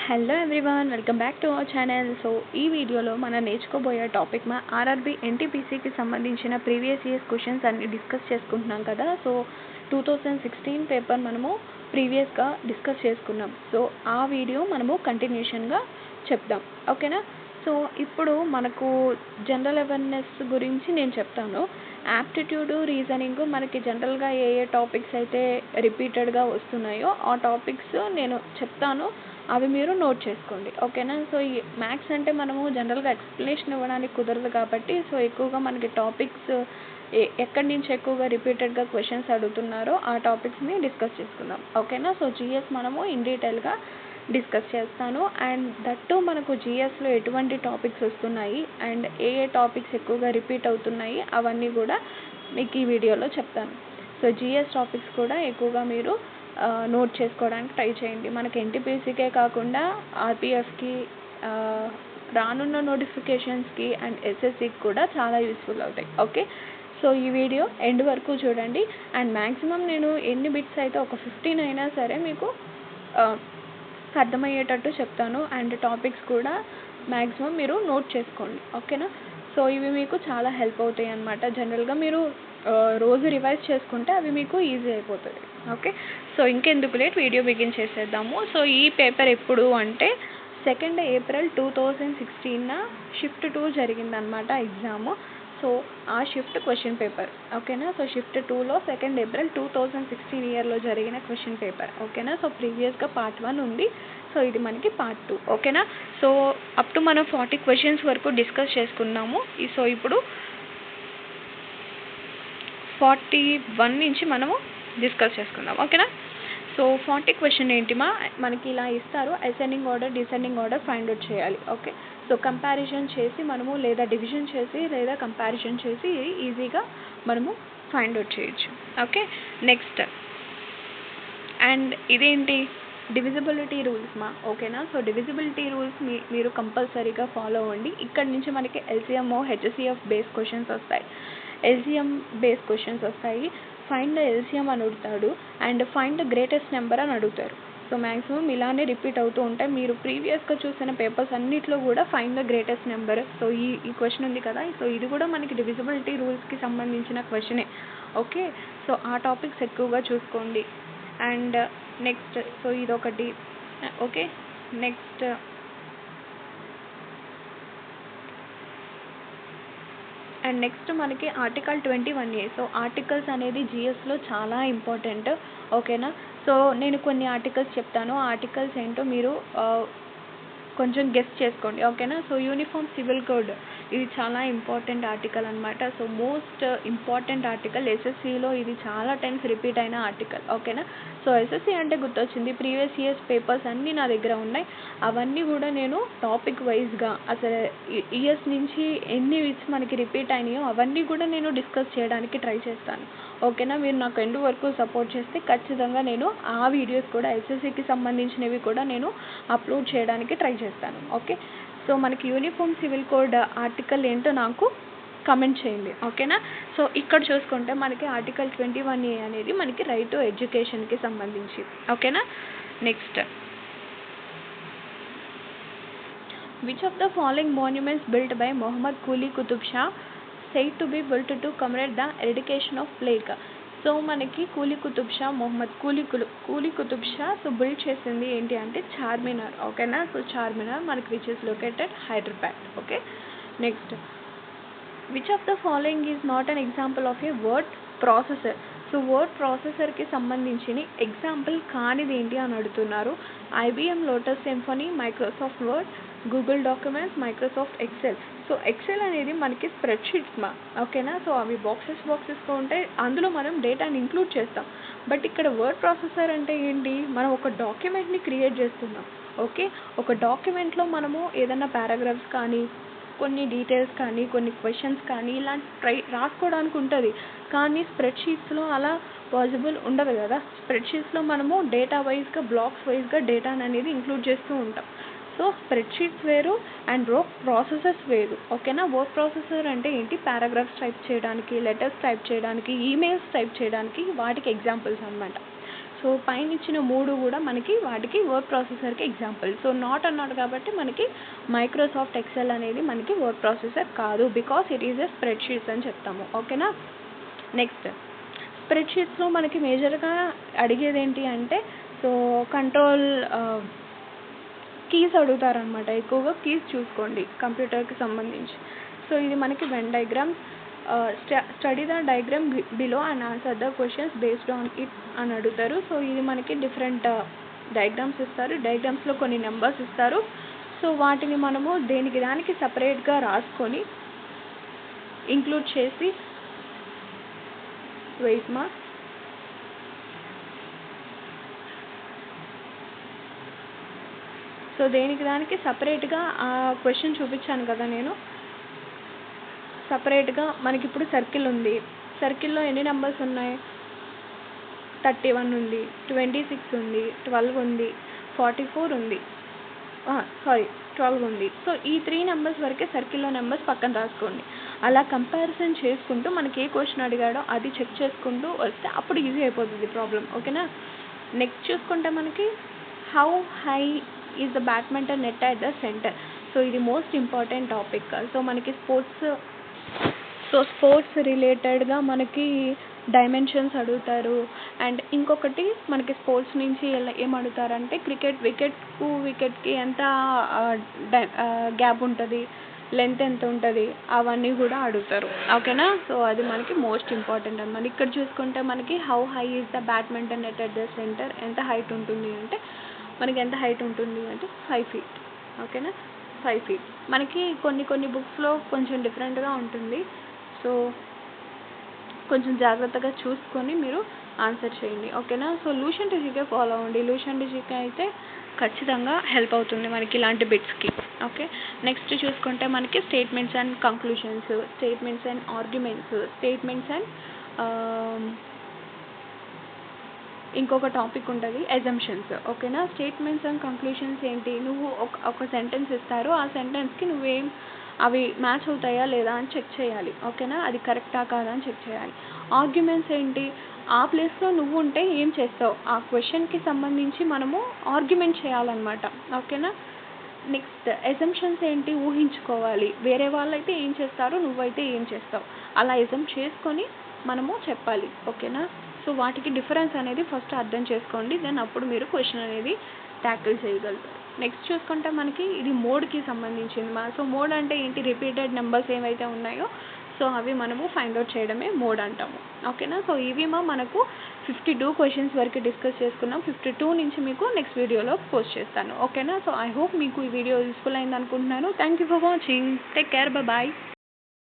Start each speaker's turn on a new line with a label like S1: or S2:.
S1: Hello everyone, welcome back to our channel. So ఈ వీడియోలో మనం నేర్చుకోబోయే టాపిక్ మా ఆర్ఆర్బీ ఎన్టీపీసీకి సంబంధించిన ప్రీవియస్ ఇయర్స్ క్వశ్చన్స్ అన్ని డిస్కస్ చేసుకుంటున్నాం కదా. సో 2016 పేపర్ మనము ప్రీవియస్గా డిస్కస్ చేసుకున్నాం. సో ఆ వీడియో మనము కంటిన్యూషన్గా చెప్దాం, ఓకేనా. సో ఇప్పుడు మనకు జనరల్ అవేర్నెస్ గురించి నేను చెప్తాను. యాప్టిట్యూడ్, రీజనింగ్ మనకి జనరల్గా ఏ టాపిక్స్ అయితే రిపీటెడ్గా వస్తున్నాయో ఆ టాపిక్స్ నేను చెప్తాను, అవి మీరు నోట్ చేసుకోండి, ఓకేనా. సో ఈ మ్యాథ్స్ అంటే మనము జనరల్గా ఎక్స్ప్లెనేషన్ ఇవ్వడానికి కుదరదు కాబట్టి సో ఎక్కువగా మనకి టాపిక్స్ ఎక్కడి నుంచి ఎక్కువగా రిపీటెడ్గా క్వశ్చన్స్ అడుగుతున్నారో ఆ టాపిక్స్ని డిస్కస్ చేసుకుందాం, ఓకేనా. సో జిఎస్ మనము ఇన్ డీటెయిల్గా డిస్కస్ చేస్తాను. అండ్ దట్టు మనకు జిఎస్లో ఎటువంటి టాపిక్స్ వస్తున్నాయి అండ్ ఏ టాపిక్స్ ఎక్కువగా రిపీట్ అవుతున్నాయి అవన్నీ కూడా మీకు ఈ వీడియోలో చెప్తాను. సో జిఎస్ టాపిక్స్ కూడా ఎక్కువగా మీరు నోట్ చేసుకోవడానికి ట్రై చేయండి. మనకి ఎన్టీపీసీకే కాకుండా ఆర్పిఎఫ్కి, రానున్న నోటిఫికేషన్స్కి అండ్ ఎస్ఎస్సికి కూడా చాలా యూస్ఫుల్ అవుతాయి, ఓకే. సో ఈ వీడియో ఎండ్ వరకు చూడండి. అండ్ మ్యాక్సిమం నేను ఎన్ని బిట్స్ అయితే ఒక 15 అయినా సరే మీకు అర్థమయ్యేటట్టు చెప్తాను. అండ్ టాపిక్స్ కూడా మ్యాక్సిమం మీరు నోట్ చేసుకోండి, ఓకేనా. సో ఇవి మీకు చాలా హెల్ప్ అవుతాయి అన్నమాట. జనరల్గా మీరు రోజు రివైజ్ చేసుకుంటే అవి మీకు ఈజీ అయిపోతుంది, ఓకే. సో ఇంకెందుకు లేట్, వీడియో బిగిన్ చేసేద్దాము. సో ఈ పేపర్ ఎప్పుడు అంటే 2 ఏప్రిల్ 2016 షిఫ్ట్ 2 జరిగిందనమాట ఎగ్జాము. సో ఆ షిఫ్ట్ క్వశ్చన్ పేపర్, ఓకేనా. సో షిఫ్ట్ 2లో 2 ఏప్రిల్ 2016 ఇయర్లో జరిగిన క్వశ్చన్ పేపర్, ఓకేనా. సో ప్రీవియస్గా పార్ట్ 1 ఉంది, సో ఇది మనకి పార్ట్ 2, ఓకేనా. సో అప్ టు మనం 40 క్వశ్చన్స్ వరకు డిస్కస్ చేసుకున్నాము. సో ఇప్పుడు 41 నుంచి మనము డిస్కస్ చేసుకుందాం, ఓకేనా. సో 40 క్వశ్చన్ ఏంటిమా, మనకి ఇలా ఇస్తారు, ascending order descending order find out చేయాలి, ఓకే. సో కంపారిజన్ చేసి మనము లేదా డివిజన్ చేసి లేదా కంపారిజన్ చేసి ఈజీగా మనము ఫైండ్ అవుట్ చేయొచ్చు, ఓకే. నెక్స్ట్ అండ్ ఇదేంటి, డివిజిబిలిటీ రూల్స్ మా, ఓకేనా. సో డివిజిబిలిటీ రూల్స్ మీరు కంపల్సరీగా ఫాలో అవ్వండి. ఇక్కడ నుంచి మనకి ఎల్సిఎం, హెచ్సిఎఫ్ బేస్ క్వశ్చన్స్ వస్తాయి, ఎల్సిఎం బేస్ క్వశ్చన్స్ వస్తాయి. ఫైండ్ ద ఎల్సిఎం అని అడుగుతాడు and find the greatest number అని అడుగుతారు. సో మ్యాక్సిమం ఇలానే రిపీట్ అవుతూ ఉంటాయి. మీరు ప్రీవియస్గా చూసిన పేపర్స్ అన్నిట్లో కూడా find the greatest number. So ఈ క్వశ్చన్ ఉంది కదా, సో ఇది కూడా మనకి డివిజిబిలిటీ రూల్స్కి సంబంధించిన క్వశ్చనే, ఓకే. సో ఆ టాపిక్స్ ఎక్కువగా చూసుకోండి. అండ్ నెక్స్ట్ సో ఇదొకటి, ఓకే. నెక్స్ట్ అండ్ నెక్స్ట్ మనకి ఆర్టికల్ 21A. సో ఆర్టికల్స్ అనేది జిఎస్లో చాలా ఇంపార్టెంట్, ఓకేనా. సో నేను కొన్ని ఆర్టికల్స్ చెప్తాను, ఆర్టికల్స్ ఏంటో మీరు కొంచెం గెస్ చేసుకోండి, ఓకేనా. సో యూనిఫామ్ సివిల్ కోడ్, ఇది చాలా ఇంపార్టెంట్ ఆర్టికల్ అనమాట. సో మోస్ట్ ఇంపార్టెంట్ ఆర్టికల్, ఎస్ఎస్సిలో ఇది చాలా టైమ్స్ రిపీట్ అయిన ఆర్టికల్, ఓకేనా. సో ఎస్ఎస్సి అంటే గుర్తొచ్చింది, ప్రీవియస్ ఇయర్స్ పేపర్స్ అన్నీ నా దగ్గర ఉన్నాయి. అవన్నీ కూడా నేను టాపిక్ వైజ్గా అసలు ఇయర్స్ నుంచి ఎన్ని వీక్స్ మనకి రిపీట్ అయినాయో అవన్నీ కూడా నేను డిస్కస్ చేయడానికి ట్రై చేస్తాను, ఓకేనా. మీరు నాకు ఎండ్ వరకు సపోర్ట్ చేస్తే ఖచ్చితంగా నేను ఆ వీడియోస్ కూడా ఎస్ఎస్సికి సంబంధించినవి కూడా నేను అప్లోడ్ చేయడానికి ట్రై చేస్తాను, ఓకే. సో మనకి యూనిఫామ్ సివిల్ కోడ్ ఆర్టికల్ ఏంటో నాకు కమెంట్ చేయండి, ఓకేనా. సో ఇక్కడ చూసుకుంటే మనకి ఆర్టికల్ 21A అనేది మనకి రైట్ టు ఎడ్యుకేషన్కి సంబంధించి, ఓకేనా. Next, which of the following monuments built by Mohammed Quli Qutub Shah said to be built to commemorate the eradication of plague. So మనకి కూలీ కుతుబ్ షా, మొహమ్మద్ కూలీ కుతుబ్ షా సో బిల్డ్ చేసింది ఏంటి అంటే చార్మినార్, ఓకేనా. సో చార్మినార్ మనకి which is located Hyderabad, okay. Next, which of the following is not an example of a word processor. So word ప్రాసెసర్కి సంబంధించిన example కానిది ఏంటి అని అడుగుతున్నారు. IBM Lotus Symphony, Microsoft Word, Google documents, Microsoft Excel. So Excel అనేది మనకి spreadsheets మా, ఓకేనా. సో అవి బాక్సెస్గా ఉంటాయి, అందులో మనం డేటాని ఇంక్లూడ్ చేస్తాం. బట్ ఇక్కడ వర్డ్ ప్రాసెసర్ అంటే ఏంటి, మనం ఒక డాక్యుమెంట్ని క్రియేట్ చేస్తున్నాం, ఓకే. ఒక డాక్యుమెంట్లో మనము ఏదైనా పారాగ్రాఫ్స్ కానీ, కొన్ని డీటెయిల్స్ కానీ, కొన్ని క్వశ్చన్స్ కానీ ఇలాంటి రాసుకోవడానికి ఉంటుంది. కానీ స్ప్రెడ్షీట్స్లో అలా పాసిబుల్ ఉండదు కదా. స్ప్రెడ్షీట్స్లో మనము డేటా వైజ్గా, బ్లాక్స్ వైజ్గా డేటాని అనేది ఇంక్లూడ్ చేస్తూ ఉంటాం. సో స్ప్రెడ్షీట్స్ వేరు అండ్ వర్క్ ప్రాసెసర్స్ వేరు, ఓకేనా. వర్క్ ప్రాసెసర్ అంటే ఏంటి, పారాగ్రాఫ్స్ టైప్ చేయడానికి, లెటర్స్ టైప్ చేయడానికి, ఈమెయిల్స్ టైప్ చేయడానికి వాటికి ఎగ్జాంపుల్స్ అనమాట. సో పైన ఇచ్చిన 3 కూడా మనకి వాటికి వర్డ్ ప్రాసెసర్కి ఎగ్జాంపుల్. సో నాట్ అన్నాడు కాబట్టి మనకి మైక్రోసాఫ్ట్ ఎక్సెల్ అనేది మనకి వర్డ్ ప్రాసెసర్ కాదు, because it is a spread sheets అని చెప్తాము. ఓకేనా. నెక్స్ట్ స్ప్రెడ్ షీట్స్లో మనకి మేజర్గా అడిగేది ఏంటి అంటే సో కంట్రోల్ కీస్ అడుగుతారనమాట. ఎక్కువగా కీస్ చూసుకోండి కంప్యూటర్కి సంబంధించి. సో ఇది మనకి Venn diagram, study the diagram below and answer the questions based on it అని అడుగుతారు. సో ఇది మనకి డిఫరెంట్ డయాగ్రామ్స్ ఇస్తారు. డయాగ్రామ్స్లో కొన్ని నెంబర్స్ ఇస్తారు. సో వాటిని మనము దానికి సపరేట్గా రాసుకొని ఇంక్లూడ్ చేసి వెయిట్ మా సో దానికి సపరేట్గా ఆ క్వశ్చన్ చూపించాను కదా నేను. సపరేట్గా మనకి ఇప్పుడు సర్కిల్ ఉంది. సర్కిల్లో ఎన్ని నెంబర్స్ ఉన్నాయి? 31 ఉంది, 26 ఉంది, 12 ఉంది, 44 ఉంది, 12 ఉంది. సో ఈ 3 నెంబర్స్ వరకే సర్కిల్లో నెంబర్స్ పక్కన రాసుకోండి. అలా కంపారిజన్ చేసుకుంటూ మనకి ఏ క్వశ్చన్ అడిగాడో అది చెక్ చేసుకుంటూ వస్తే అప్పుడు ఈజీ అయిపోతుంది ప్రాబ్లం. ఓకేనా. నెక్స్ట్ చూసుకుంటే మనకి how high is the badminton net at the centre. So ఇది మోస్ట్ ఇంపార్టెంట్ టాపిక్. సో మనకి స్పోర్ట్స్ రిలేటెడ్గా మనకి డైమెన్షన్స్ అడుగుతారు. అండ్ ఇంకొకటి మనకి స్పోర్ట్స్ నుంచి ఏం అడుగుతారంటే వికెట్కి ఎంత గ్యాప్ ఉంటుంది, లెంత్ ఎంత ఉంటుంది, అవన్నీ కూడా అడుగుతారు. ఓకేనా. సో అది మనకి మోస్ట్ ఇంపార్టెంట్ అన్నమాట. ఇక్కడ చూసుకుంటే మనకి how high is the badminton net at the centre, ఎంత హైట్ ఉంటుంది అంటే మనకి ఎంత హైట్ ఉంటుంది అంటే 5 feet. ఓకేనా. 5 feet. మనకి కొన్ని బుక్స్లో కొంచెం డిఫరెంట్గా ఉంటుంది. సో కొంచెం జాగ్రత్తగా చూసుకొని మీరు ఆన్సర్ చేయండి. ఓకేనా. సో లూషన్ డిజికే ఫాలో అవ్వండి. లూషన్ డిజికే అయితే ఖచ్చితంగా హెల్ప్ అవుతుంది మనకి ఇలాంటి బిట్స్కి. ఓకే. నెక్స్ట్ చూసుకుంటే మనకి statements and conclusions, statements and arguments, statements and ఇంకొక టాపిక్ ఉంటుంది అజంప్షన్స్. ఓకేనా. స్టేట్మెంట్స్ అండ్ కంక్లూషన్స్ ఏంటి? నువ్వు ఒక సెంటెన్స్ ఇస్తారు. ఆ సెంటెన్స్కి నువ్వేం అవి మ్యాచ్ అవుతాయా లేదా అని చెక్ చేయాలి. ఓకేనా. అది కరెక్టా కాదా అని చెక్ చేయాలి. ఆర్గ్యుమెంట్స్ ఏంటి? ఆ ప్లేస్లో నువ్వు ఉంటే ఏం చేస్తావు, ఆ క్వశ్చన్కి సంబంధించి మనము ఆర్గ్యుమెంట్ చేయాలన్నమాట. ఓకేనా. నెక్స్ట్ అజంప్షన్స్ ఏంటి? ఊహించుకోవాలి. వేరే వాళ్ళైతే ఏం చేస్తారు, నువ్వైతే ఏం చేస్తావు, అలా అజంప్ చేసుకొని మనము చెప్పాలి. ఓకేనా. సో వాటికి డిఫరెన్స్ అనేది ఫస్ట్ అర్థం చేసుకోండి. దెన్ అప్పుడు మీరు క్వశ్చన్ అనేది ట్యాకిల్ చేయగలుగుతారు. నెక్స్ట్ చూసుకుంటే మనకి ఇది మోడ్కి సంబంధించింది. సో మోడ్ అంటే ఏంటి? రిపీటెడ్ నెంబర్స్ ఏవైతే ఉన్నాయో సో అవి మనము ఫైండ్ అవుట్ చేయడమే మోడ్ అంటాము. ఓకేనా. సో ఇవి మనకు 52 క్వశ్చన్స్ వరకు డిస్కస్ చేసుకున్నాం. 52 నుంచి మీకు నెక్స్ట్ వీడియోలో పోస్ట్ చేస్తాను. ఓకేనా. సో ఐ హోప్ మీకు ఈ వీడియో యూస్ఫుల్ అయింది అనుకుంటున్నాను. Thank you for watching. Take care. Bye.